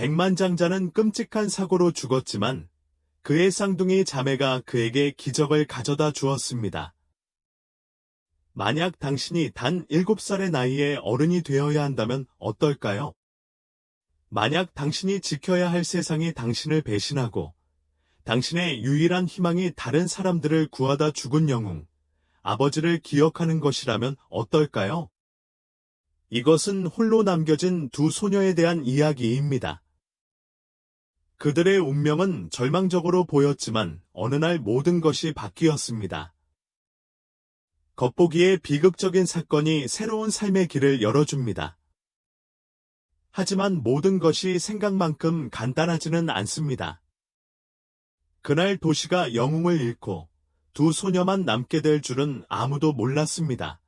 백만장자는 끔찍한 사고로 죽었지만 그의 쌍둥이 자매가 그에게 기적을 가져다 주었습니다. 만약 당신이 단 7살의 나이에 어른이 되어야 한다면 어떨까요? 만약 당신이 지켜야 할 세상이 당신을 배신하고 당신의 유일한 희망이 다른 사람들을 구하다 죽은 영웅, 아버지를 기억하는 것이라면 어떨까요? 이것은 홀로 남겨진 두 소녀에 대한 이야기입니다. 그들의 운명은 절망적으로 보였지만 어느 날 모든 것이 바뀌었습니다. 겉보기에 비극적인 사건이 새로운 삶의 길을 열어줍니다. 하지만 모든 것이 생각만큼 간단하지는 않습니다. 그날 도시가 영웅을 잃고 두 소녀만 남게 될 줄은 아무도 몰랐습니다.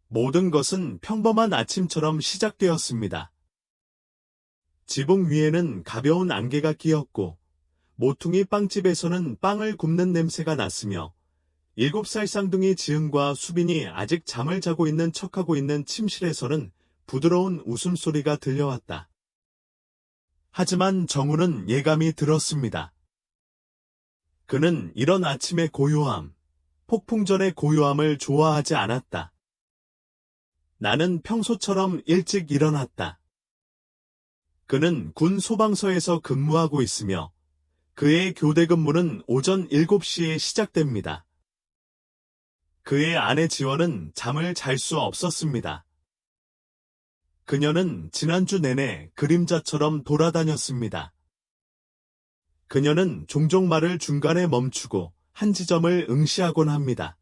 모든 것은 평범한 아침처럼 시작되었습니다. 지붕 위에는 가벼운 안개가 끼었고 모퉁이 빵집에서는 빵을 굽는 냄새가 났으며 7살 쌍둥이 지은과 수빈이 아직 잠을 자고 있는 척하고 있는 침실에서는 부드러운 웃음소리가 들려왔다. 하지만 정우는 예감이 들었습니다. 그는 이런 아침의 고요함, 폭풍전의 고요함을 좋아하지 않았다. 나는 평소처럼 일찍 일어났다. 그는 군 소방서에서 근무하고 있으며 그의 교대 근무는 오전 7시에 시작됩니다. 그의 아내 지원은 잠을 잘 수 없었습니다. 그녀는 지난주 내내 그림자처럼 돌아다녔습니다. 그녀는 종종 말을 중간에 멈추고 한 지점을 응시하곤 합니다.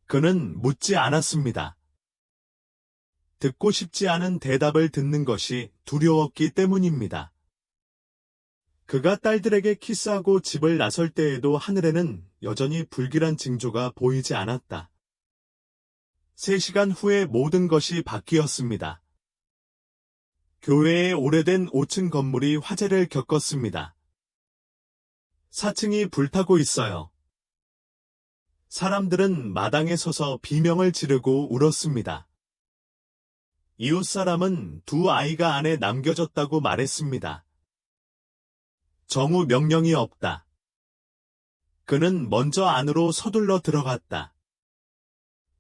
그는 묻지 않았습니다. 듣고 싶지 않은 대답을 듣는 것이 두려웠기 때문입니다. 그가 딸들에게 키스하고 집을 나설 때에도 하늘에는 여전히 불길한 징조가 보이지 않았다. 3시간 후에 모든 것이 바뀌었습니다. 교회의 오래된 5층 건물이 화재를 겪었습니다. 4층이 불타고 있어요. 사람들은 마당에 서서 비명을 지르고 울었습니다. 이웃 사람은 두 아이가 안에 남겨졌다고 말했습니다. 정우 명령이 없다. 그는 먼저 안으로 서둘러 들어갔다.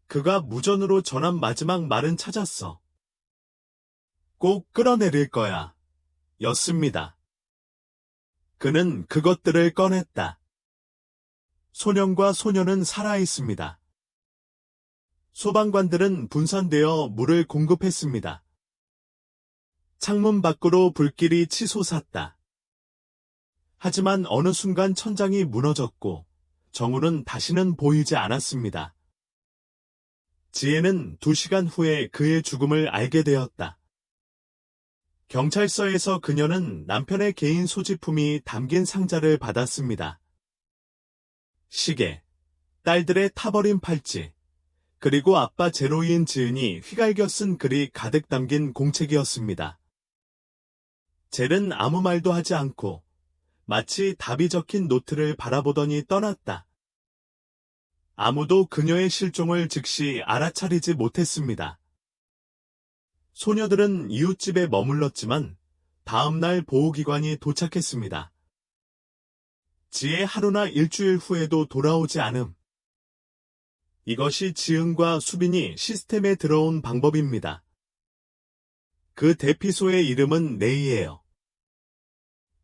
그가 무전으로 전한 마지막 말은 찾았어. 꼭 끌어내릴 거야. 였습니다. 그는 그것들을 꺼냈다. 소년과 소녀는 살아있습니다. 소방관들은 분산되어 물을 공급했습니다. 창문 밖으로 불길이 치솟았다. 하지만 어느 순간 천장이 무너졌고 정우는 다시는 보이지 않았습니다. 지혜는 2시간 후에 그의 죽음을 알게 되었다. 경찰서에서 그녀는 남편의 개인 소지품이 담긴 상자를 받았습니다. 시계, 딸들의 타버린 팔찌, 그리고 아빠 제로인 지은이 휘갈겨 쓴 글이 가득 담긴 공책이었습니다. 젤은 아무 말도 하지 않고 마치 답이 적힌 노트를 바라보더니 떠났다. 아무도 그녀의 실종을 즉시 알아차리지 못했습니다. 소녀들은 이웃집에 머물렀지만 다음날 보호기관이 도착했습니다. 지혜 하루나 일주일 후에도 돌아오지 않음. 이것이 지은과 수빈이 시스템에 들어온 방법입니다. 그 대피소의 이름은 레이예요.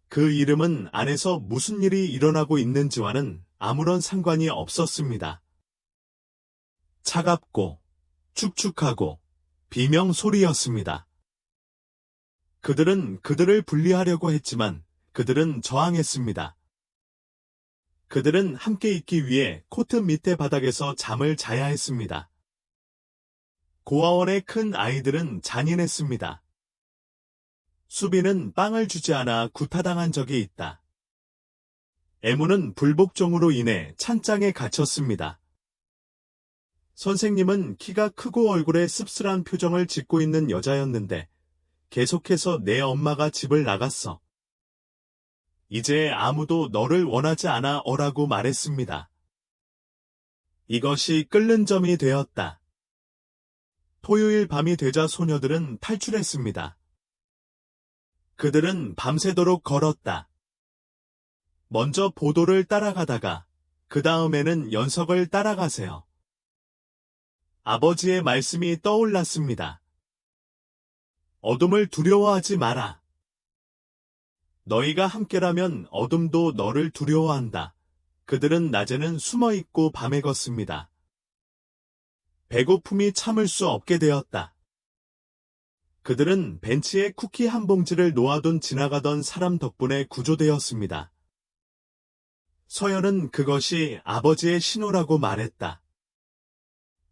그 이름은 안에서 무슨 일이 일어나고 있는지와는 아무런 상관이 없었습니다. 차갑고 축축하고 비명 소리였습니다. 그들은 그들을 분리하려고 했지만 그들은 저항했습니다. 그들은 함께 있기 위해 코트 밑에 바닥에서 잠을 자야 했습니다. 고아원의 큰 아이들은 잔인했습니다. 수빈은 빵을 주지 않아 구타당한 적이 있다. 애무는 불복종으로 인해 찬장에 갇혔습니다. 선생님은 키가 크고 얼굴에 씁쓸한 표정을 짓고 있는 여자였는데 계속해서 내 엄마가 집을 나갔어. 이제 아무도 너를 원하지 않아 어라고 말했습니다. 이것이 끓는 점이 되었다. 토요일 밤이 되자 소녀들은 탈출했습니다. 그들은 밤새도록 걸었다. 먼저 보도를 따라가다가 그 다음에는 연석을 따라가세요. 아버지의 말씀이 떠올랐습니다. 어둠을 두려워하지 마라. 너희가 함께라면 어둠도 너를 두려워한다. 그들은 낮에는 숨어있고 밤에 걷습니다. 배고픔이 참을 수 없게 되었다. 그들은 벤치에 쿠키 한 봉지를 놓아둔 지나가던 사람 덕분에 구조되었습니다. 서연은 그것이 아버지의 신호라고 말했다.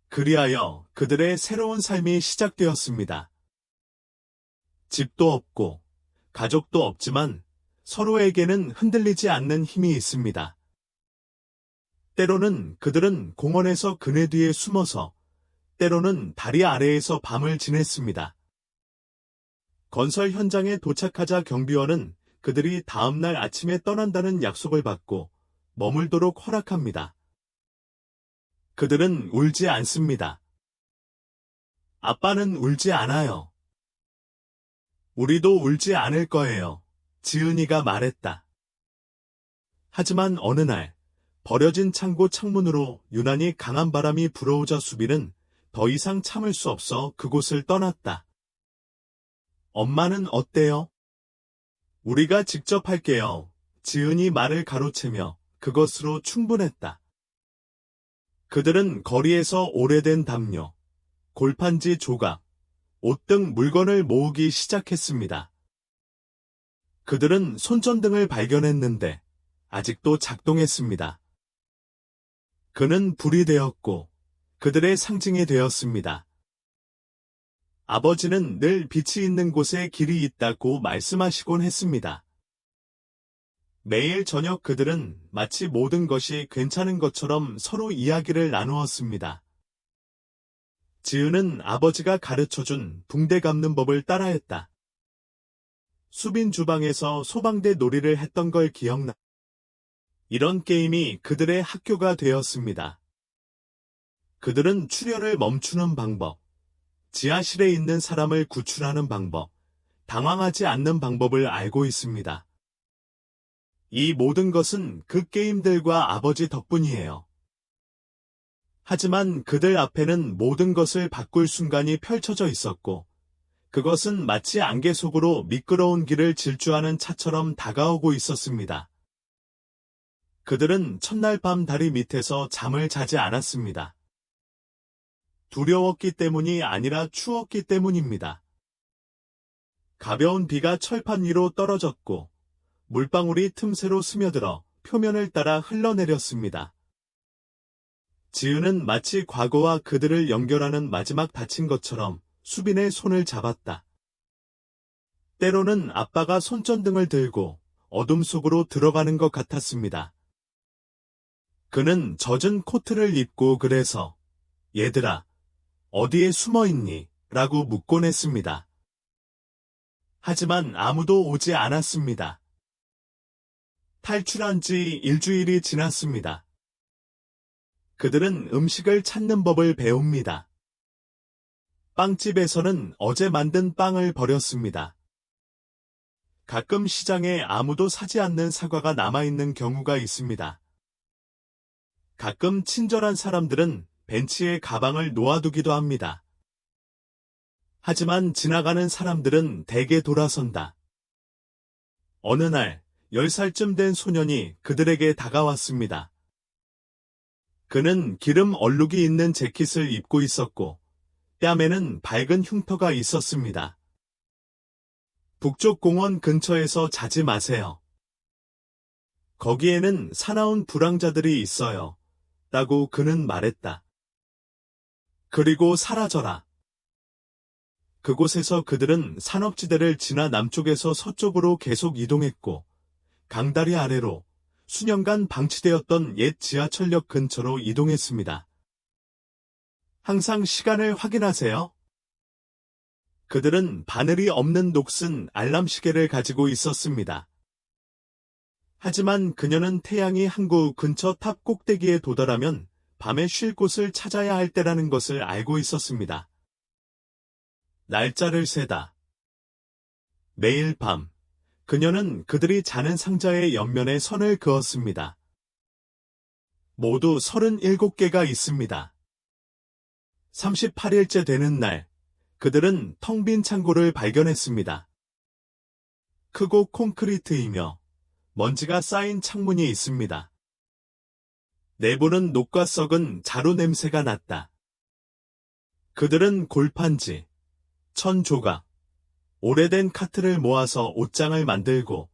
그리하여 그들의 새로운 삶이 시작되었습니다. 집도 없고 가족도 없지만 서로에게는 흔들리지 않는 힘이 있습니다. 때로는 그들은 공원에서 그네 뒤에 숨어서, 때로는 다리 아래에서 밤을 지냈습니다. 건설 현장에 도착하자 경비원은 그들이 다음날 아침에 떠난다는 약속을 받고 머물도록 허락합니다. 그들은 울지 않습니다. 아빠는 울지 않아요. 우리도 울지 않을 거예요. 지은이가 말했다. 하지만 어느 날 버려진 창고 창문으로 유난히 강한 바람이 불어오자 수빈은 더 이상 참을 수 없어 그곳을 떠났다. 엄마는 어때요? 우리가 직접 할게요. 지은이 말을 가로채며 그것으로 충분했다. 그들은 거리에서 오래된 담요, 골판지 조각, 옷 등 물건을 모으기 시작했습니다. 그들은 손전등을 발견했는데 아직도 작동했습니다. 그는 불이 되었고 그들의 상징이 되었습니다. 아버지는 늘 빛이 있는 곳에 길이 있다고 말씀하시곤 했습니다. 매일 저녁 그들은 마치 모든 것이 괜찮은 것처럼 서로 이야기를 나누었습니다. 지은은 아버지가 가르쳐준 붕대 감는 법을 따라했다. 수빈 주방에서 소방대 놀이를 했던 걸 기억나. 이런 게임이 그들의 학교가 되었습니다. 그들은 출혈을 멈추는 방법, 지하실에 있는 사람을 구출하는 방법, 당황하지 않는 방법을 알고 있습니다. 이 모든 것은 그 게임들과 아버지 덕분이에요. 하지만 그들 앞에는 모든 것을 바꿀 순간이 펼쳐져 있었고, 그것은 마치 안개 속으로 미끄러운 길을 질주하는 차처럼 다가오고 있었습니다. 그들은 첫날 밤 다리 밑에서 잠을 자지 않았습니다. 두려웠기 때문이 아니라 추웠기 때문입니다. 가벼운 비가 철판 위로 떨어졌고 물방울이 틈새로 스며들어 표면을 따라 흘러내렸습니다. 지은은 마치 과거와 그들을 연결하는 마지막 닫힌 것처럼 수빈의 손을 잡았다. 때로는 아빠가 손전등을 들고 어둠 속으로 들어가는 것 같았습니다. 그는 젖은 코트를 입고 그래서 얘들아, 어디에 숨어 있니? 라고 묻곤 했습니다. 하지만 아무도 오지 않았습니다. 탈출한 지 일주일이 지났습니다. 그들은 음식을 찾는 법을 배웁니다. 빵집에서는 어제 만든 빵을 버렸습니다. 가끔 시장에 아무도 사지 않는 사과가 남아있는 경우가 있습니다. 가끔 친절한 사람들은 벤치에 가방을 놓아두기도 합니다. 하지만 지나가는 사람들은 대개 돌아선다. 어느 날 10살쯤 된 소년이 그들에게 다가왔습니다. 그는 기름 얼룩이 있는 재킷을 입고 있었고 뺨에는 밝은 흉터가 있었습니다. 북쪽 공원 근처에서 자지 마세요. 거기에는 사나운 불황자들이 있어요. 라고 그는 말했다. 그리고 사라져라. 그곳에서 그들은 산업지대를 지나 남쪽에서 서쪽으로 계속 이동했고 강다리 아래로 수년간 방치되었던 옛 지하철역 근처로 이동했습니다. 항상 시간을 확인하세요. 그들은 바늘이 없는 녹슨 알람 시계를 가지고 있었습니다. 하지만 그녀는 태양이 항구 근처 탑 꼭대기에 도달하면 밤에 쉴 곳을 찾아야 할 때라는 것을 알고 있었습니다. 날짜를 세다. 매일 밤 그녀는 그들이 자는 상자의 옆면에 선을 그었습니다. 모두 37개가 있습니다. 38일째 되는 날, 그들은 텅 빈 창고를 발견했습니다. 크고 콘크리트이며 먼지가 쌓인 창문이 있습니다. 내부는 녹과 썩은 자루 냄새가 났다. 그들은 골판지, 천 조각, 오래된 카트를 모아서 옷장을 만들고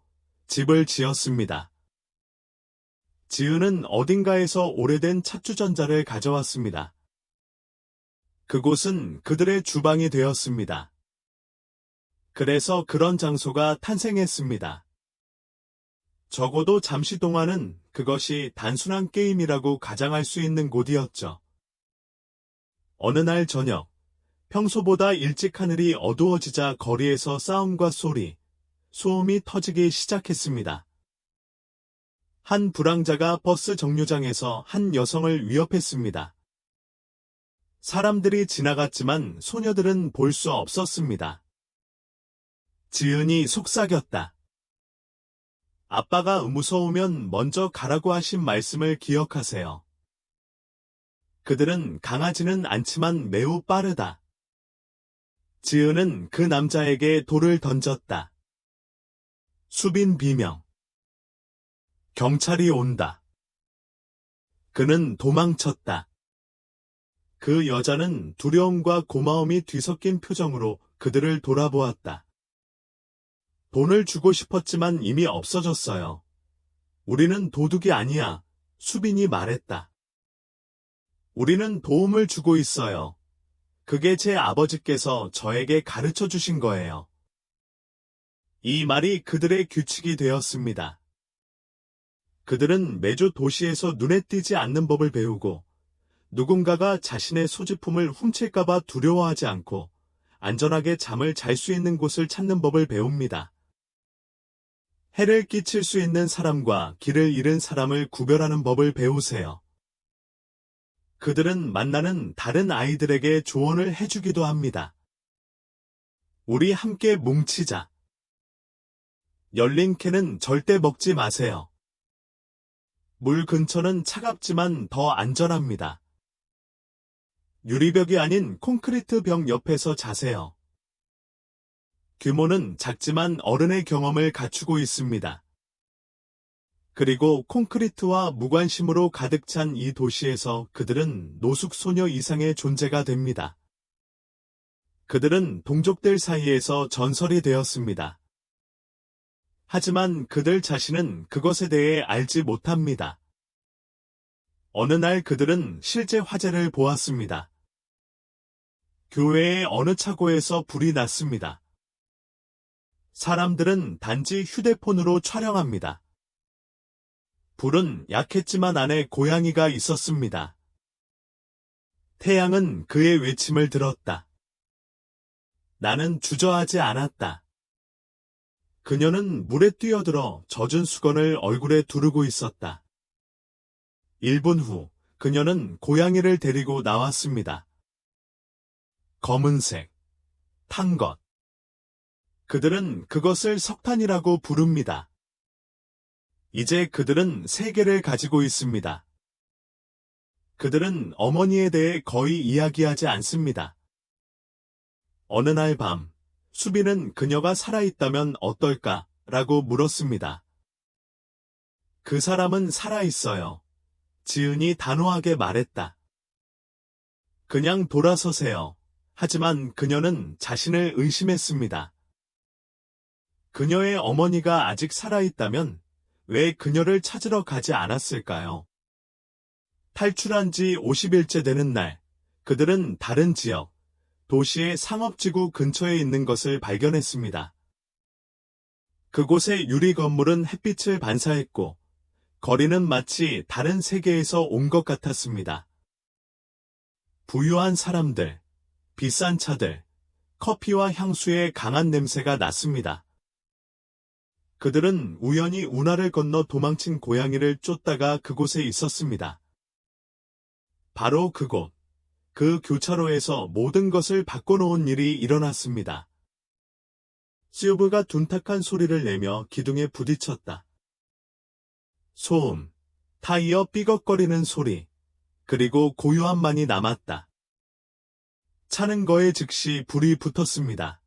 집을 지었습니다. 지은은 어딘가에서 오래된 찻주전자를 가져왔습니다. 그곳은 그들의 주방이 되었습니다. 그래서 그런 장소가 탄생했습니다. 적어도 잠시 동안은 그것이 단순한 게임이라고 가정할 수 있는 곳이었죠. 어느 날 저녁, 평소보다 일찍 하늘이 어두워지자 거리에서 싸움과 소리, 소음이 터지기 시작했습니다. 한 불황자가 버스 정류장에서 한 여성을 위협했습니다. 사람들이 지나갔지만 소녀들은 볼 수 없었습니다. 지은이 속삭였다. 아빠가 무서우면 먼저 가라고 하신 말씀을 기억하세요. 그들은 강하지는 않지만 매우 빠르다. 지은은 그 남자에게 돌을 던졌다. 수빈 비명. 경찰이 온다. 그는 도망쳤다. 그 여자는 두려움과 고마움이 뒤섞인 표정으로 그들을 돌아보았다. 돈을 주고 싶었지만 이미 없어졌어요. 우리는 도둑이 아니야, 수빈이 말했다. 우리는 도움을 주고 있어요. 그게 제 아버지께서 저에게 가르쳐 주신 거예요. 이 말이 그들의 규칙이 되었습니다. 그들은 매주 도시에서 눈에 띄지 않는 법을 배우고 누군가가 자신의 소지품을 훔칠까봐 두려워하지 않고 안전하게 잠을 잘 수 있는 곳을 찾는 법을 배웁니다. 해를 끼칠 수 있는 사람과 길을 잃은 사람을 구별하는 법을 배우세요. 그들은 만나는 다른 아이들에게 조언을 해주기도 합니다. 우리 함께 뭉치자. 열린 캔은 절대 먹지 마세요. 물 근처는 차갑지만 더 안전합니다. 유리벽이 아닌 콘크리트 벽 옆에서 자세요. 규모는 작지만 어른의 경험을 갖추고 있습니다. 그리고 콘크리트와 무관심으로 가득 찬 이 도시에서 그들은 노숙소녀 이상의 존재가 됩니다. 그들은 동족들 사이에서 전설이 되었습니다. 하지만 그들 자신은 그것에 대해 알지 못합니다. 어느 날 그들은 실제 화재를 보았습니다. 교회의 어느 차고에서 불이 났습니다. 사람들은 단지 휴대폰으로 촬영합니다. 불은 약했지만 안에 고양이가 있었습니다. 태양은 그의 외침을 들었다. 나는 주저하지 않았다. 그녀는 물에 뛰어들어 젖은 수건을 얼굴에 두르고 있었다. 1분 후, 그녀는 고양이를 데리고 나왔습니다. 검은색, 탄 것. 그들은 그것을 석탄이라고 부릅니다. 이제 그들은 세계를 가지고 있습니다. 그들은 어머니에 대해 거의 이야기하지 않습니다. 어느 날 밤, 수빈은 그녀가 살아있다면 어떨까? 라고 물었습니다. 그 사람은 살아있어요. 지은이 단호하게 말했다. 그냥 돌아서세요. 하지만 그녀는 자신을 의심했습니다. 그녀의 어머니가 아직 살아있다면 왜 그녀를 찾으러 가지 않았을까요? 탈출한 지 50일째 되는 날, 그들은 다른 지역, 도시의 상업지구 근처에 있는 것을 발견했습니다. 그곳의 유리 건물은 햇빛을 반사했고, 거리는 마치 다른 세계에서 온 것 같았습니다. 부유한 사람들, 비싼 차들, 커피와 향수의 강한 냄새가 났습니다. 그들은 우연히 운하를 건너 도망친 고양이를 쫓다가 그곳에 있었습니다. 바로 그곳, 그 교차로에서 모든 것을 바꿔놓은 일이 일어났습니다. 튜브가 둔탁한 소리를 내며 기둥에 부딪혔다. 소음, 타이어 삐걱거리는 소리, 그리고 고요함만이 남았다. 차는 거에 즉시 불이 붙었습니다.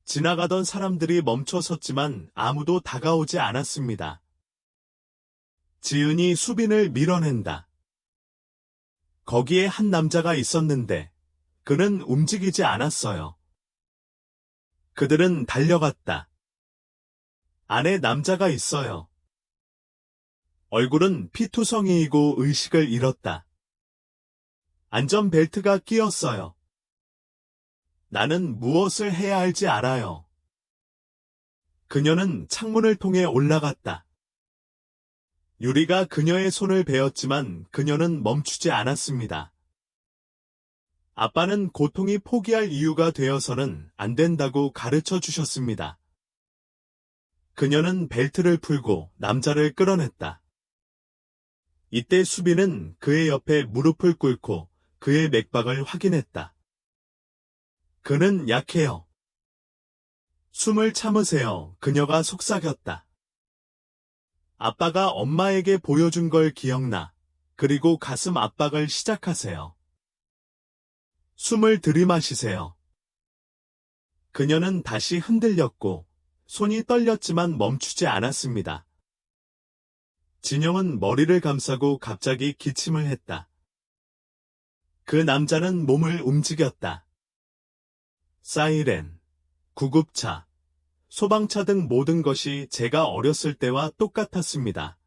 지나가던 사람들이 멈춰 섰지만 아무도 다가오지 않았습니다. 지은이 수빈을 밀어낸다. 거기에 한 남자가 있었는데 그는 움직이지 않았어요. 그들은 달려갔다. 안에 남자가 있어요. 얼굴은 피투성이이고 의식을 잃었다. 안전벨트가 끼었어요. 나는 무엇을 해야 할지 알아요. 그녀는 창문을 통해 올라갔다. 유리가 그녀의 손을 베었지만 그녀는 멈추지 않았습니다. 아빠는 고통이 포기할 이유가 되어서는 안 된다고 가르쳐 주셨습니다. 그녀는 벨트를 풀고 남자를 끌어냈다. 이때 수빈은 그의 옆에 무릎을 꿇고 그의 맥박을 확인했다. 그는 약해요. 숨을 참으세요. 그녀가 속삭였다. 아빠가 엄마에게 보여준 걸 기억나. 그리고 가슴 압박을 시작하세요. 숨을 들이마시세요. 그녀는 다시 흔들렸고 손이 떨렸지만 멈추지 않았습니다. 진영은 머리를 감싸고 갑자기 기침을 했다. 그 남자는 몸을 움직였다. 사이렌, 구급차, 소방차 등 모든 것이 제가 어렸을 때와 똑같았습니다.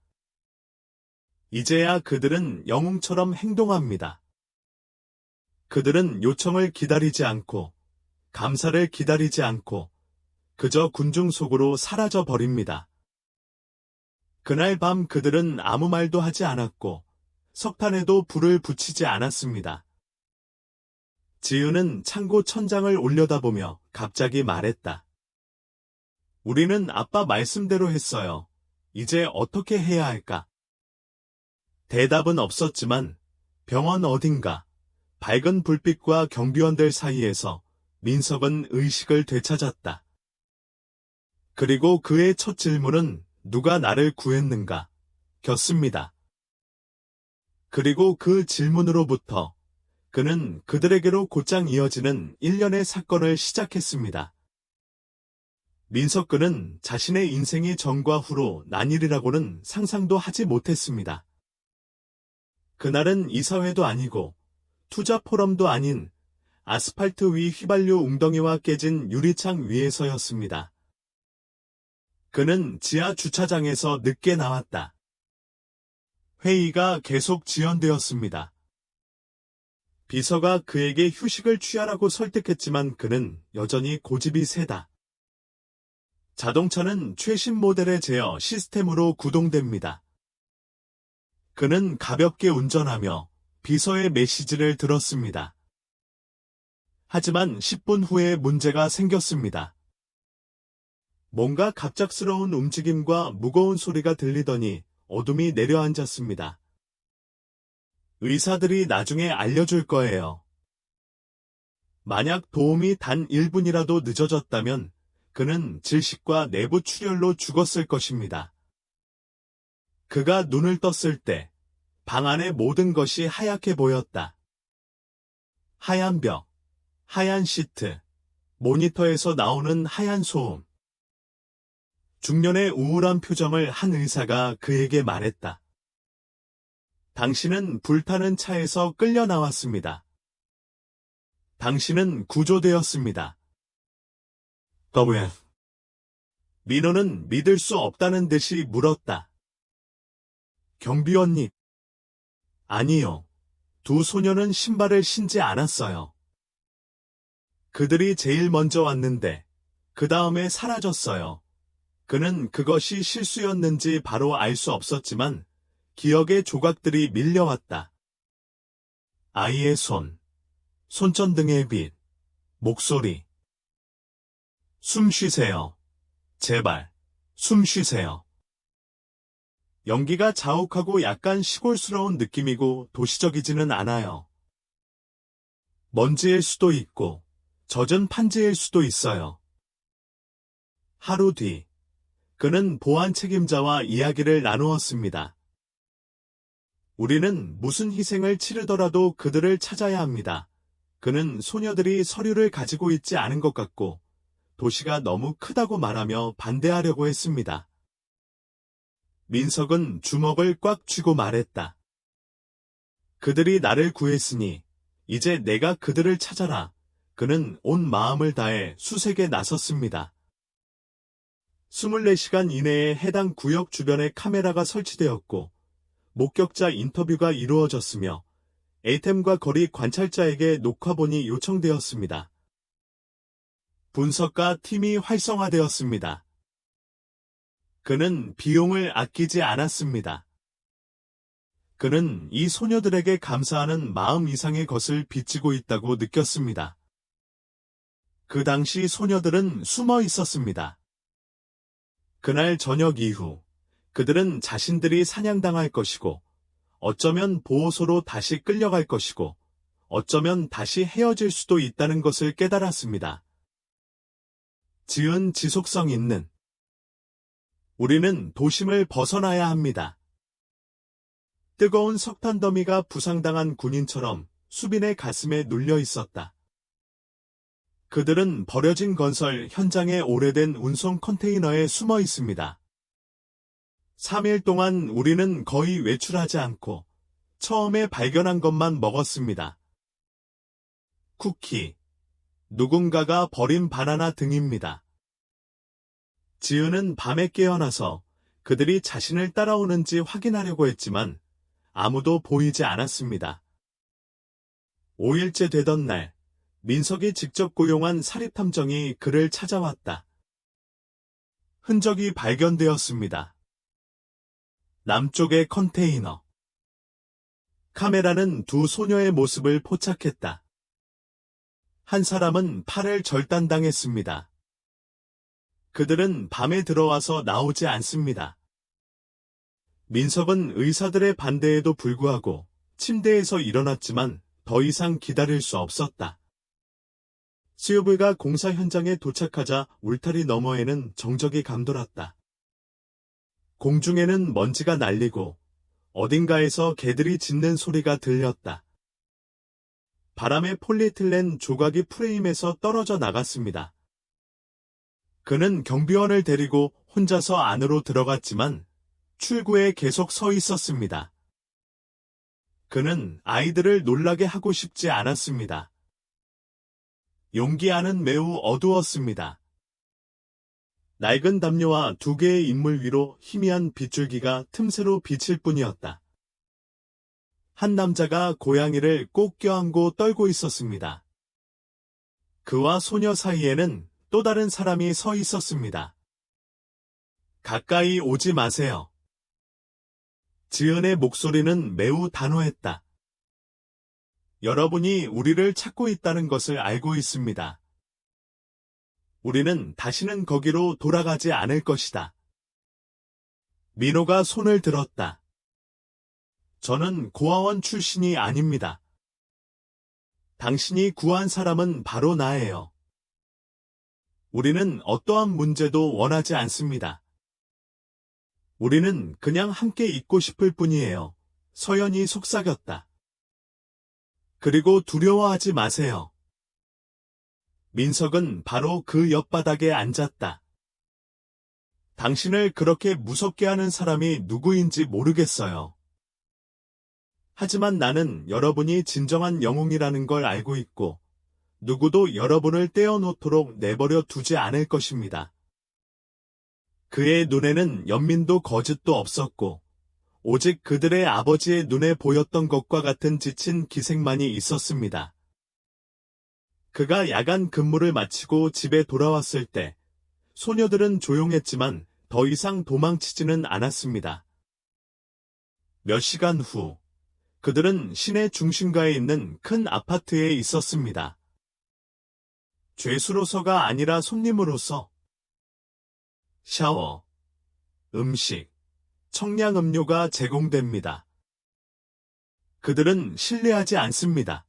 이제야 그들은 영웅처럼 행동합니다. 그들은 요청을 기다리지 않고, 감사를 기다리지 않고, 그저 군중 속으로 사라져 버립니다. 그날 밤 그들은 아무 말도 하지 않았고, 석탄에도 불을 붙이지 않았습니다. 지은은 창고 천장을 올려다보며 갑자기 말했다. 우리는 아빠 말씀대로 했어요. 이제 어떻게 해야 할까? 대답은 없었지만 병원 어딘가 밝은 불빛과 경비원들 사이에서 민석은 의식을 되찾았다. 그리고 그의 첫 질문은 누가 나를 구했는가? 겼습니다. 그리고 그 질문으로부터 그는 그들에게로 곧장 이어지는 일련의 사건을 시작했습니다. 민석근은 자신의 인생이 전과 후로 나뉘리라고는 상상도 하지 못했습니다. 그날은 이사회도 아니고 투자 포럼도 아닌 아스팔트 위 휘발유 웅덩이와 깨진 유리창 위에서였습니다. 그는 지하 주차장에서 늦게 나왔다. 회의가 계속 지연되었습니다. 비서가 그에게 휴식을 취하라고 설득했지만 그는 여전히 고집이 세다. 자동차는 최신 모델의 제어 시스템으로 구동됩니다. 그는 가볍게 운전하며 비서의 메시지를 들었습니다. 하지만 10분 후에 문제가 생겼습니다. 뭔가 갑작스러운 움직임과 무거운 소리가 들리더니 어둠이 내려앉았습니다. 의사들이 나중에 알려줄 거예요. 만약 도움이 단 1분이라도 늦어졌다면 그는 질식과 내부 출혈로 죽었을 것입니다. 그가 눈을 떴을 때 방 안의 모든 것이 하얗게 보였다. 하얀 벽, 하얀 시트, 모니터에서 나오는 하얀 소음. 중년의 우울한 표정을 한 의사가 그에게 말했다. 당신은 불타는 차에서 끌려 나왔습니다. 당신은 구조되었습니다. 더블. 민호는 믿을 수 없다는 듯이 물었다. 경비원님. 아니요. 두 소녀는 신발을 신지 않았어요. 그들이 제일 먼저 왔는데 그 다음에 사라졌어요. 그는 그것이 실수였는지 바로 알 수 없었지만 기억의 조각들이 밀려왔다. 아이의 손, 손전등의 빛, 목소리. 숨 쉬세요. 제발, 숨 쉬세요. 연기가 자욱하고 약간 시골스러운 느낌이고 도시적이지는 않아요. 먼지일 수도 있고 젖은 판지일 수도 있어요. 하루 뒤, 그는 보안 책임자와 이야기를 나누었습니다. 우리는 무슨 희생을 치르더라도 그들을 찾아야 합니다. 그는 소녀들이 서류를 가지고 있지 않은 것 같고 도시가 너무 크다고 말하며 반대하려고 했습니다. 민석은 주먹을 꽉 쥐고 말했다. 그들이 나를 구했으니 이제 내가 그들을 찾아라. 그는 온 마음을 다해 수색에 나섰습니다. 24시간 이내에 해당 구역 주변에 카메라가 설치되었고 목격자 인터뷰가 이루어졌으며 에이템과 거리 관찰자에게 녹화본이 요청되었습니다. 분석가 팀이 활성화되었습니다. 그는 비용을 아끼지 않았습니다. 그는 이 소녀들에게 감사하는 마음 이상의 것을 빚지고 있다고 느꼈습니다. 그 당시 소녀들은 숨어 있었습니다. 그날 저녁 이후 그들은 자신들이 사냥당할 것이고 어쩌면 보호소로 다시 끌려갈 것이고 어쩌면 다시 헤어질 수도 있다는 것을 깨달았습니다. 지은 지속성 있는 우리는 도심을 벗어나야 합니다. 뜨거운 석탄 더미가 부상당한 군인처럼 수빈의 가슴에 눌려 있었다. 그들은 버려진 건설 현장의 오래된 운송 컨테이너에 숨어 있습니다. 3일 동안 우리는 거의 외출하지 않고 처음에 발견한 것만 먹었습니다. 쿠키, 누군가가 버린 바나나 등입니다. 지은은 밤에 깨어나서 그들이 자신을 따라오는지 확인하려고 했지만 아무도 보이지 않았습니다. 5일째 되던 날, 민석이 직접 고용한 사립탐정이 그를 찾아왔다. 흔적이 발견되었습니다. 남쪽의 컨테이너. 카메라는 두 소녀의 모습을 포착했다. 한 사람은 팔을 절단당했습니다. 그들은 밤에 들어와서 나오지 않습니다. 민석은 의사들의 반대에도 불구하고 침대에서 일어났지만 더 이상 기다릴 수 없었다. CUV가 공사 현장에 도착하자 울타리 너머에는 정적이 감돌았다. 공중에는 먼지가 날리고 어딘가에서 개들이 짖는 소리가 들렸다. 바람에 폴리에틸렌 조각이 프레임에서 떨어져 나갔습니다. 그는 경비원을 데리고 혼자서 안으로 들어갔지만 출구에 계속 서 있었습니다. 그는 아이들을 놀라게 하고 싶지 않았습니다. 용기 안은 매우 어두웠습니다. 낡은 담요와 두 개의 인물 위로 희미한 빗줄기가 틈새로 비칠 뿐이었다. 한 남자가 고양이를 꼭 껴안고 떨고 있었습니다. 그와 소녀 사이에는 또 다른 사람이 서 있었습니다. 가까이 오지 마세요. 지은의 목소리는 매우 단호했다. 여러분이 우리를 찾고 있다는 것을 알고 있습니다. 우리는 다시는 거기로 돌아가지 않을 것이다. 민호가 손을 들었다. 저는 고아원 출신이 아닙니다. 당신이 구한 사람은 바로 나예요. 우리는 어떠한 문제도 원하지 않습니다. 우리는 그냥 함께 있고 싶을 뿐이에요. 서연이 속삭였다. 그리고 두려워하지 마세요. 민석은 바로 그 옆바닥에 앉았다. 당신을 그렇게 무섭게 하는 사람이 누구인지 모르겠어요. 하지만 나는 여러분이 진정한 영웅이라는 걸 알고 있고 누구도 여러분을 떼어놓도록 내버려 두지 않을 것입니다. 그의 눈에는 연민도 거짓도 없었고 오직 그들의 아버지의 눈에 보였던 것과 같은 지친 기색만이 있었습니다. 그가 야간 근무를 마치고 집에 돌아왔을 때 소녀들은 조용했지만 더 이상 도망치지는 않았습니다. 몇 시간 후 그들은 시내 중심가에 있는 큰 아파트에 있었습니다. 죄수로서가 아니라 손님으로서 샤워, 음식, 청량음료가 제공됩니다. 그들은 신뢰하지 않습니다.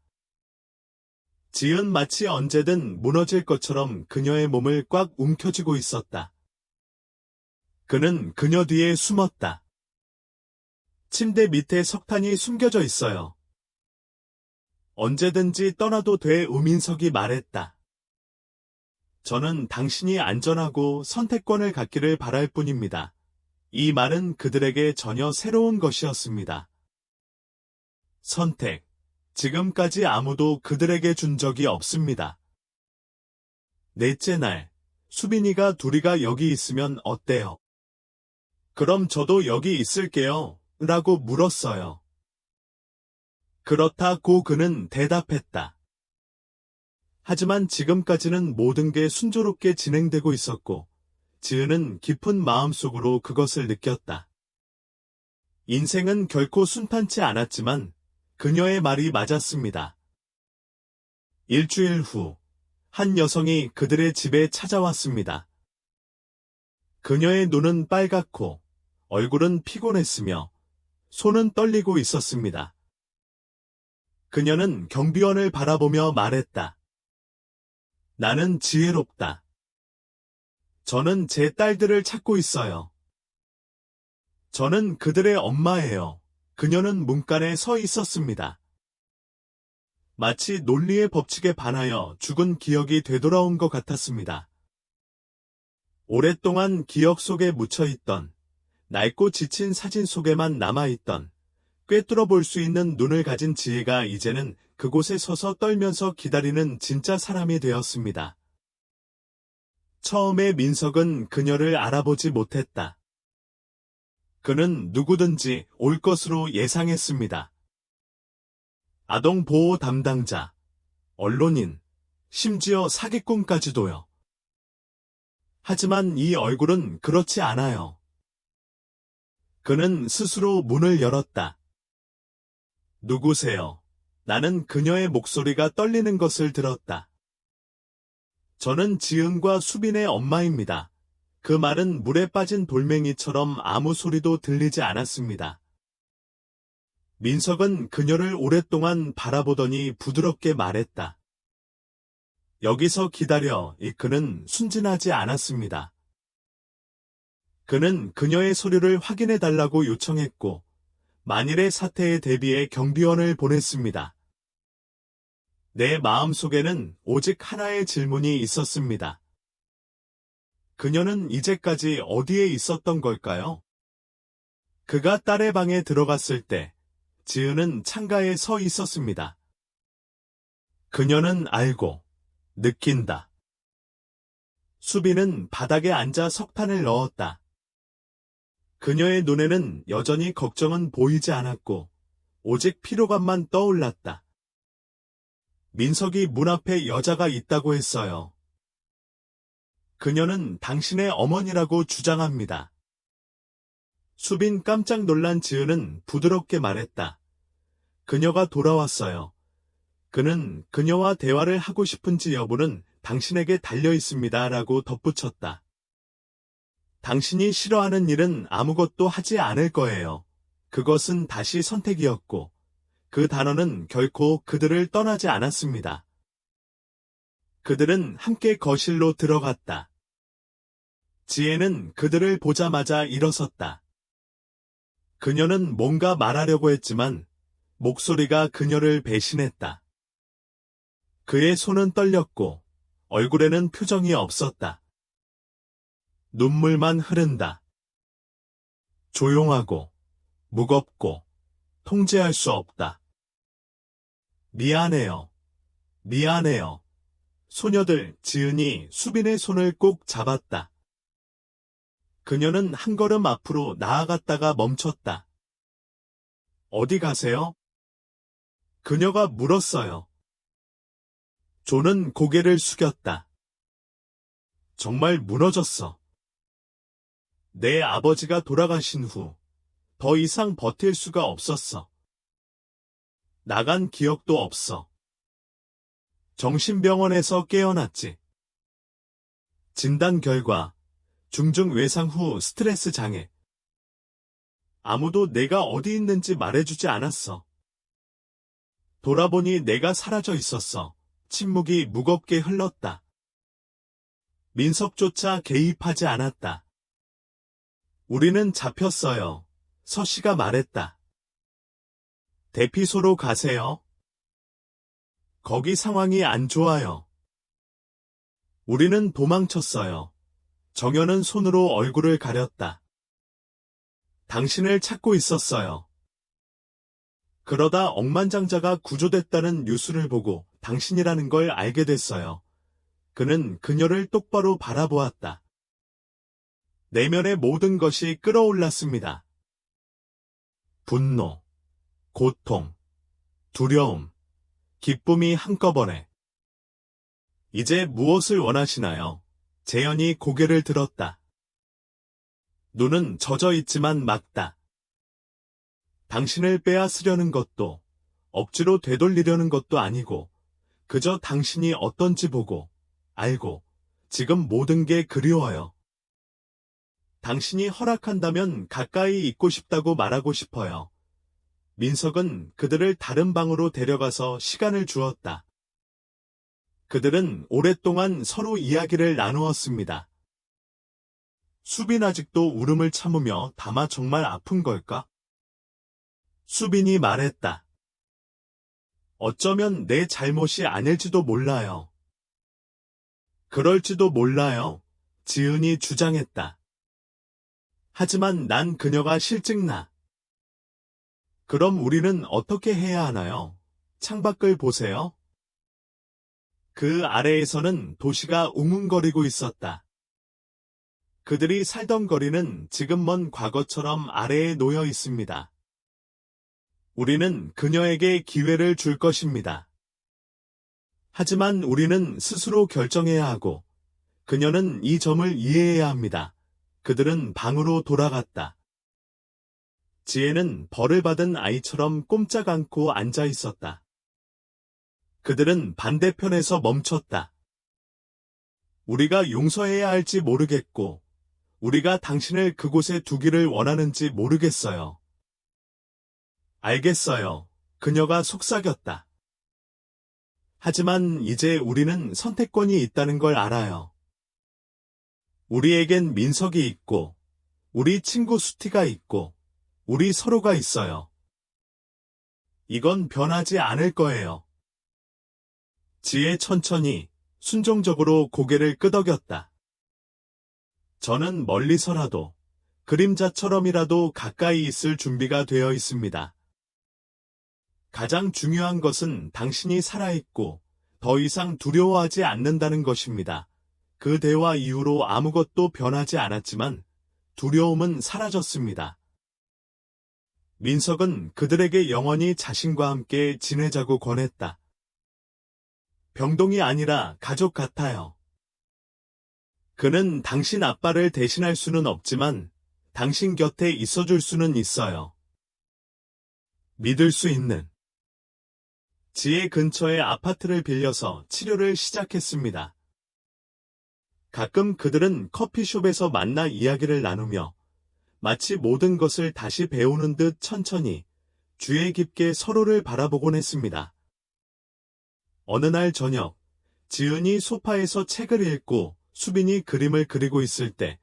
지은 마치 언제든 무너질 것처럼 그녀의 몸을 꽉 움켜쥐고 있었다. 그는 그녀 뒤에 숨었다. 침대 밑에 석탄이 숨겨져 있어요. 언제든지 떠나도 돼. 우민석이 말했다. 저는 당신이 안전하고 선택권을 갖기를 바랄 뿐입니다. 이 말은 그들에게 전혀 새로운 것이었습니다. 선택. 지금까지 아무도 그들에게 준 적이 없습니다. 넷째 날, 수빈이가 둘이가 여기 있으면 어때요? 그럼 저도 여기 있을게요. 라고 물었어요. 그렇다고 그는 대답했다. 하지만 지금까지는 모든 게 순조롭게 진행되고 있었고, 지은은 깊은 마음속으로 그것을 느꼈다. 인생은 결코 순탄치 않았지만, 그녀의 말이 맞았습니다. 일주일 후, 한 여성이 그들의 집에 찾아왔습니다. 그녀의 눈은 빨갛고, 얼굴은 피곤했으며, 손은 떨리고 있었습니다. 그녀는 경비원을 바라보며 말했다. 나는 지혜롭다. 저는 제 딸들을 찾고 있어요. 저는 그들의 엄마예요. 그녀는 문간에 서 있었습니다. 마치 논리의 법칙에 반하여 죽은 기억이 되돌아온 것 같았습니다. 오랫동안 기억 속에 묻혀있던, 낡고 지친 사진 속에만 남아있던, 꿰뚫어 볼 수 있는 눈을 가진 지혜가 이제는 그곳에 서서 떨면서 기다리는 진짜 사람이 되었습니다. 처음에 민석은 그녀를 알아보지 못했다. 그는 누구든지 올 것으로 예상했습니다. 아동보호 담당자, 언론인, 심지어 사기꾼까지도요. 하지만 이 얼굴은 그렇지 않아요. 그는 스스로 문을 열었다. 누구세요? 나는 그녀의 목소리가 떨리는 것을 들었다. 저는 지은과 수빈의 엄마입니다. 그 말은 물에 빠진 돌멩이처럼 아무 소리도 들리지 않았습니다. 민석은 그녀를 오랫동안 바라보더니 부드럽게 말했다. 여기서 기다려. 그는 순진하지 않았습니다. 그는 그녀의 서류를 확인해달라고 요청했고, 만일의 사태에 대비해 경비원을 보냈습니다. 내 마음속에는 오직 하나의 질문이 있었습니다. 그녀는 이제까지 어디에 있었던 걸까요? 그가 딸의 방에 들어갔을 때, 지은은 창가에 서 있었습니다. 그녀는 알고, 느낀다. 수빈은 바닥에 앉아 석탄을 넣었다. 그녀의 눈에는 여전히 걱정은 보이지 않았고, 오직 피로감만 떠올랐다. 민석이 문 앞에 여자가 있다고 했어요. 그녀는 당신의 어머니라고 주장합니다. 수빈 깜짝 놀란 지은은 부드럽게 말했다. 그녀가 돌아왔어요. 그는 그녀와 대화를 하고 싶은지 여부는 당신에게 달려 있습니다. 라고 덧붙였다. 당신이 싫어하는 일은 아무것도 하지 않을 거예요. 그것은 다시 선택이었고, 그 단어는 결코 그들을 떠나지 않았습니다. 그들은 함께 거실로 들어갔다. 지혜는 그들을 보자마자 일어섰다. 그녀는 뭔가 말하려고 했지만 목소리가 그녀를 배신했다. 그의 손은 떨렸고 얼굴에는 표정이 없었다. 눈물만 흐른다. 조용하고 무겁고 통제할 수 없다. 미안해요. 미안해요. 소녀들. 지은이 수빈의 손을 꼭 잡았다. 그녀는 한 걸음 앞으로 나아갔다가 멈췄다. 어디 가세요? 그녀가 물었어요. 조는 고개를 숙였다. 정말 무너졌어. 내 아버지가 돌아가신 후 더 이상 버틸 수가 없었어. 나간 기억도 없어. 정신병원에서 깨어났지. 진단 결과 중증 외상 후 스트레스 장애. 아무도 내가 어디 있는지 말해주지 않았어. 돌아보니 내가 사라져 있었어. 침묵이 무겁게 흘렀다. 민석조차 개입하지 않았다. 우리는 잡혔어요. 서씨가 말했다. 대피소로 가세요. 거기 상황이 안 좋아요. 우리는 도망쳤어요. 정연은 손으로 얼굴을 가렸다. 당신을 찾고 있었어요. 그러다 억만장자가 구조됐다는 뉴스를 보고 당신이라는 걸 알게 됐어요. 그는 그녀를 똑바로 바라보았다. 내면의 모든 것이 끌어올랐습니다. 분노, 고통, 두려움, 기쁨이 한꺼번에. 이제 무엇을 원하시나요? 재현이 고개를 들었다. 눈은 젖어 있지만 맑다. 당신을 빼앗으려는 것도, 억지로 되돌리려는 것도 아니고, 그저 당신이 어떤지 보고, 알고, 지금 모든 게 그리워요. 당신이 허락한다면 가까이 있고 싶다고 말하고 싶어요. 민석은 그들을 다른 방으로 데려가서 시간을 주었다. 그들은 오랫동안 서로 이야기를 나누었습니다. 수빈 아직도 울음을 참으며 다마 정말 아픈 걸까? 수빈이 말했다. 어쩌면 내 잘못이 아닐지도 몰라요. 그럴지도 몰라요. 지은이 주장했다. 하지만 난 그녀가 실증나. 그럼 우리는 어떻게 해야 하나요? 창밖을 보세요. 그 아래에서는 도시가 웅웅거리고 있었다. 그들이 살던 거리는 지금 먼 과거처럼 아래에 놓여 있습니다. 우리는 그녀에게 기회를 줄 것입니다. 하지만 우리는 스스로 결정해야 하고, 그녀는 이 점을 이해해야 합니다. 그들은 방으로 돌아갔다. 지혜는 벌을 받은 아이처럼 꼼짝 않고 앉아 있었다. 그들은 반대편에서 멈췄다. 우리가 용서해야 할지 모르겠고, 우리가 당신을 그곳에 두기를 원하는지 모르겠어요. 알겠어요. 그녀가 속삭였다. 하지만 이제 우리는 선택권이 있다는 걸 알아요. 우리에겐 민석이 있고, 우리 친구 수티가 있고, 우리 서로가 있어요. 이건 변하지 않을 거예요. 지혜 천천히, 순종적으로 고개를 끄덕였다. 저는 멀리서라도, 그림자처럼이라도 가까이 있을 준비가 되어 있습니다. 가장 중요한 것은 당신이 살아있고, 더 이상 두려워하지 않는다는 것입니다. 그 대화 이후로 아무것도 변하지 않았지만, 두려움은 사라졌습니다. 민석은 그들에게 영원히 자신과 함께 지내자고 권했다. 병동이 아니라 가족 같아요. 그는 당신 아빠를 대신할 수는 없지만 당신 곁에 있어줄 수는 있어요. 믿을 수 있는. 지혜 근처의 아파트를 빌려서 치료를 시작했습니다. 가끔 그들은 커피숍에서 만나 이야기를 나누며 마치 모든 것을 다시 배우는 듯 천천히 주의 깊게 서로를 바라보곤 했습니다. 어느 날 저녁, 지은이 소파에서 책을 읽고 수빈이 그림을 그리고 있을 때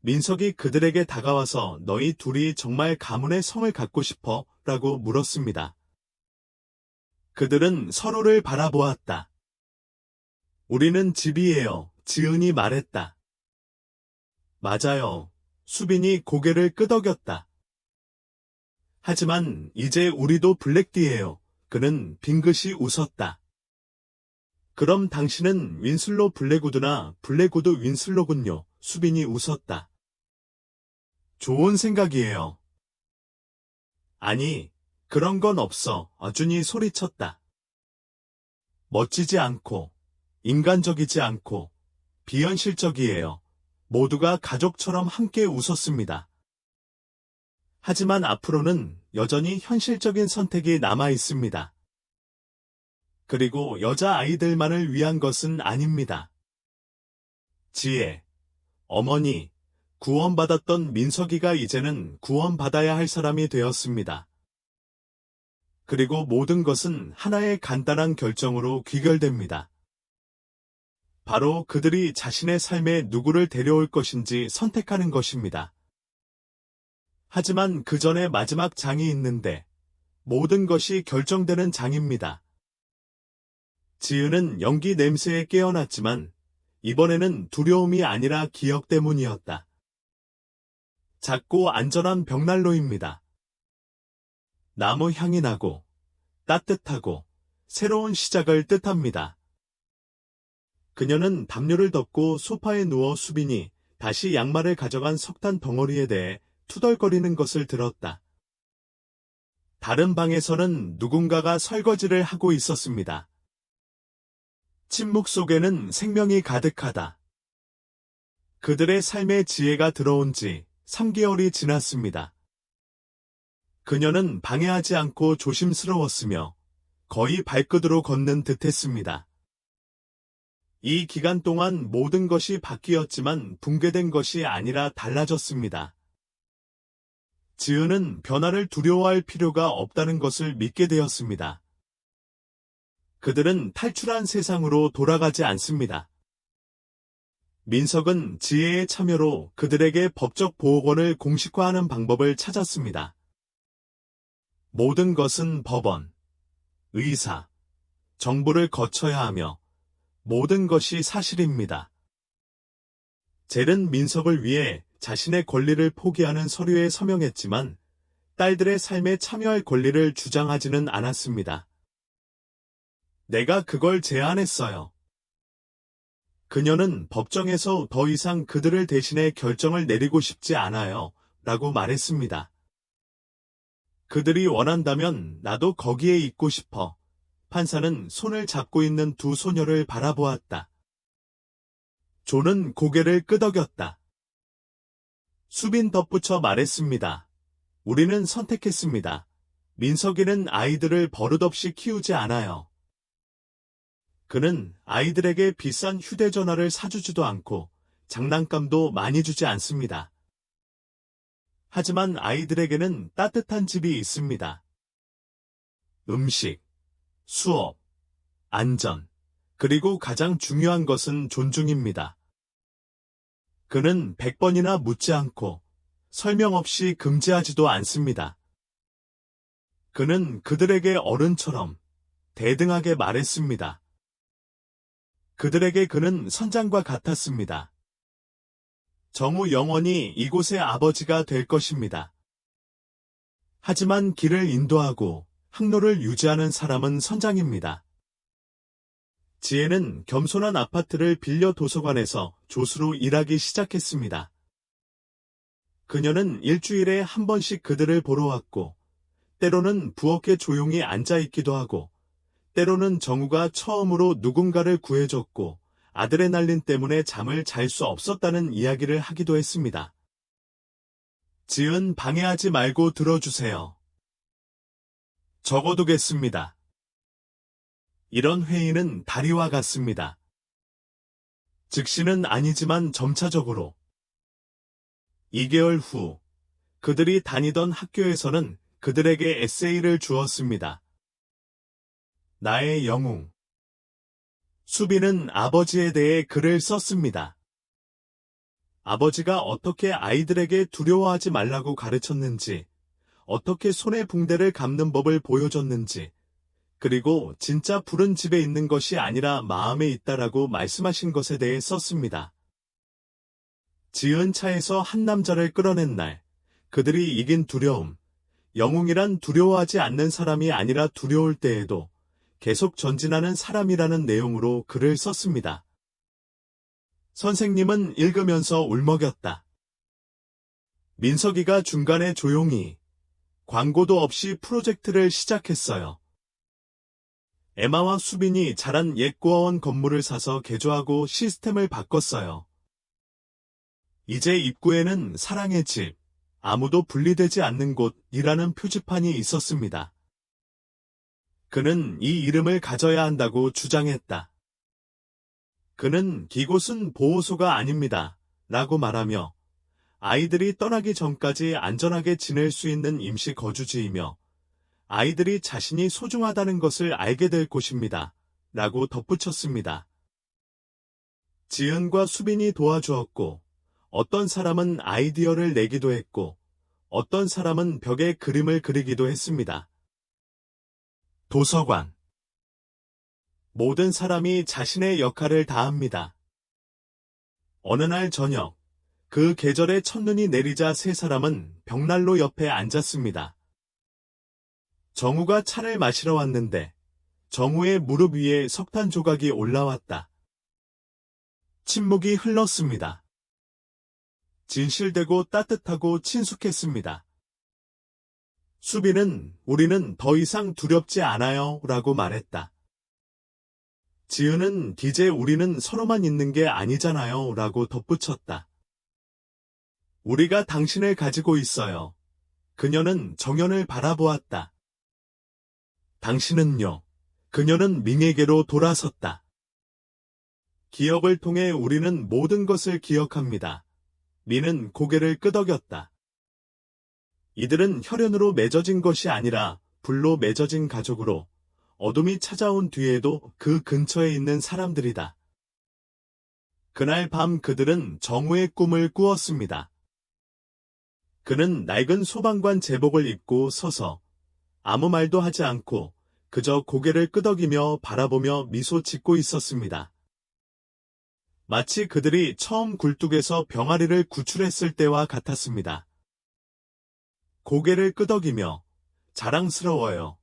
민석이 그들에게 다가와서 너희 둘이 정말 가문의 성을 갖고 싶어? 라고 물었습니다. 그들은 서로를 바라보았다. 우리는 집이에요. 지은이 말했다. 맞아요. 수빈이 고개를 끄덕였다. 하지만 이제 우리도 블랙디예요. 그는 빙긋이 웃었다. 그럼 당신은 윈슬로 블랙우드나 블랙우드 윈슬로군요. 수빈이 웃었다. 좋은 생각이에요. 아니, 그런 건 없어. 어준이 소리쳤다. 멋지지 않고, 인간적이지 않고, 비현실적이에요. 모두가 가족처럼 함께 웃었습니다. 하지만 앞으로는 여전히 현실적인 선택이 남아 있습니다. 그리고 여자아이들만을 위한 것은 아닙니다. 지혜, 어머니, 구원받았던 민석이가 이제는 구원받아야 할 사람이 되었습니다. 그리고 모든 것은 하나의 간단한 결정으로 귀결됩니다. 바로 그들이 자신의 삶에 누구를 데려올 것인지 선택하는 것입니다. 하지만 그 전에 마지막 장이 있는데 모든 것이 결정되는 장입니다. 지은은 연기 냄새에 깨어났지만 이번에는 두려움이 아니라 기억 때문이었다. 작고 안전한 벽난로입니다. 나무 향이 나고 따뜻하고 새로운 시작을 뜻합니다. 그녀는 담요를 덮고 소파에 누워 수빈이 다시 양말을 가져간 석탄 덩어리에 대해 투덜거리는 것을 들었다. 다른 방에서는 누군가가 설거지를 하고 있었습니다. 침묵 속에는 생명이 가득하다. 그들의 삶의 지혜가 들어온 지 3개월이 지났습니다. 그녀는 방해하지 않고 조심스러웠으며 거의 발끝으로 걷는 듯했습니다. 이 기간 동안 모든 것이 바뀌었지만 붕괴된 것이 아니라 달라졌습니다. 지은은 변화를 두려워할 필요가 없다는 것을 믿게 되었습니다. 그들은 탈출한 세상으로 돌아가지 않습니다. 민석은 지혜의 참여로 그들에게 법적 보호권을 공식화하는 방법을 찾았습니다. 모든 것은 법원, 의사, 정부를 거쳐야 하며 모든 것이 사실입니다. 젤은 민석을 위해 자신의 권리를 포기하는 서류에 서명했지만 딸들의 삶에 참여할 권리를 주장하지는 않았습니다. 내가 그걸 제안했어요. 그녀는 법정에서 더 이상 그들을 대신해 결정을 내리고 싶지 않아요. 라고 말했습니다. 그들이 원한다면 나도 거기에 있고 싶어. 판사는 손을 잡고 있는 두 소녀를 바라보았다. 존은 고개를 끄덕였다. 수빈 덧붙여 말했습니다. 우리는 선택했습니다. 민석이는 아이들을 버릇없이 키우지 않아요. 그는 아이들에게 비싼 휴대전화를 사주지도 않고 장난감도 많이 주지 않습니다. 하지만 아이들에게는 따뜻한 집이 있습니다. 음식, 수업, 안전, 그리고 가장 중요한 것은 존중입니다. 그는 100번이나 묻지 않고 설명 없이 금지하지도 않습니다. 그는 그들에게 어른처럼 대등하게 말했습니다. 그들에게 그는 선장과 같았습니다. 정우 영원히 이곳의 아버지가 될 것입니다. 하지만 길을 인도하고 항로를 유지하는 사람은 선장입니다. 지혜는 겸손한 아파트를 빌려 도서관에서 조수로 일하기 시작했습니다. 그녀는 일주일에 한 번씩 그들을 보러 왔고, 때로는 부엌에 조용히 앉아 있기도 하고, 때로는 정우가 처음으로 누군가를 구해줬고, 아드레날린 때문에 잠을 잘 수 없었다는 이야기를 하기도 했습니다. 지은 방해하지 말고 들어주세요. 적어두겠습니다. 이런 회의는 다리와 같습니다. 즉시는 아니지만 점차적으로. 2개월 후, 그들이 다니던 학교에서는 그들에게 에세이를 주었습니다. 나의 영웅. 수빈은 아버지에 대해 글을 썼습니다. 아버지가 어떻게 아이들에게 두려워하지 말라고 가르쳤는지, 어떻게 손에 붕대를 감는 법을 보여줬는지, 그리고 진짜 불은 집에 있는 것이 아니라 마음에 있다라고 말씀하신 것에 대해 썼습니다. 지은 차에서 한 남자를 끌어낸 날, 그들이 이긴 두려움, 영웅이란 두려워하지 않는 사람이 아니라 두려울 때에도 계속 전진하는 사람이라는 내용으로 글을 썼습니다. 선생님은 읽으면서 울먹였다. 민석이가 중간에 조용히 광고도 없이 프로젝트를 시작했어요. 에마와 수빈이 자란 옛 고아원 건물을 사서 개조하고 시스템을 바꿨어요. 이제 입구에는 사랑의 집, 아무도 분리되지 않는 곳이라는 표지판이 있었습니다. 그는 이 이름을 가져야 한다고 주장했다. 그는 이곳은 보호소가 아닙니다. 라고 말하며 아이들이 떠나기 전까지 안전하게 지낼 수 있는 임시 거주지이며 아이들이 자신이 소중하다는 것을 알게 될 곳입니다. 라고 덧붙였습니다. 지은과 수빈이 도와주었고 어떤 사람은 아이디어를 내기도 했고 어떤 사람은 벽에 그림을 그리기도 했습니다. 도서관. 모든 사람이 자신의 역할을 다합니다. 어느 날 저녁, 그 계절에 첫눈이 내리자 세 사람은 벽난로 옆에 앉았습니다. 정우가 차를 마시러 왔는데 정우의 무릎 위에 석탄 조각이 올라왔다. 침묵이 흘렀습니다. 진실되고 따뜻하고 친숙했습니다. 수빈은 우리는 더 이상 두렵지 않아요 라고 말했다. 지은은 이제 우리는 서로만 있는 게 아니잖아요 라고 덧붙였다. 우리가 당신을 가지고 있어요. 그녀는 정연을 바라보았다. 당신은요? 그녀는 민에게로 돌아섰다. 기억을 통해 우리는 모든 것을 기억합니다. 민은 고개를 끄덕였다. 이들은 혈연으로 맺어진 것이 아니라 불로 맺어진 가족으로 어둠이 찾아온 뒤에도 그 근처에 있는 사람들이다. 그날 밤 그들은 정우의 꿈을 꾸었습니다. 그는 낡은 소방관 제복을 입고 서서 아무 말도 하지 않고 그저 고개를 끄덕이며 바라보며 미소 짓고 있었습니다. 마치 그들이 처음 굴뚝에서 병아리를 구출했을 때와 같았습니다. 고개를 끄덕이며 자랑스러워요.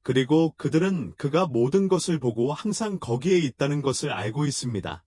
그리고 그들은 그가 모든 것을 보고 항상 거기에 있다는 것을 알고 있습니다.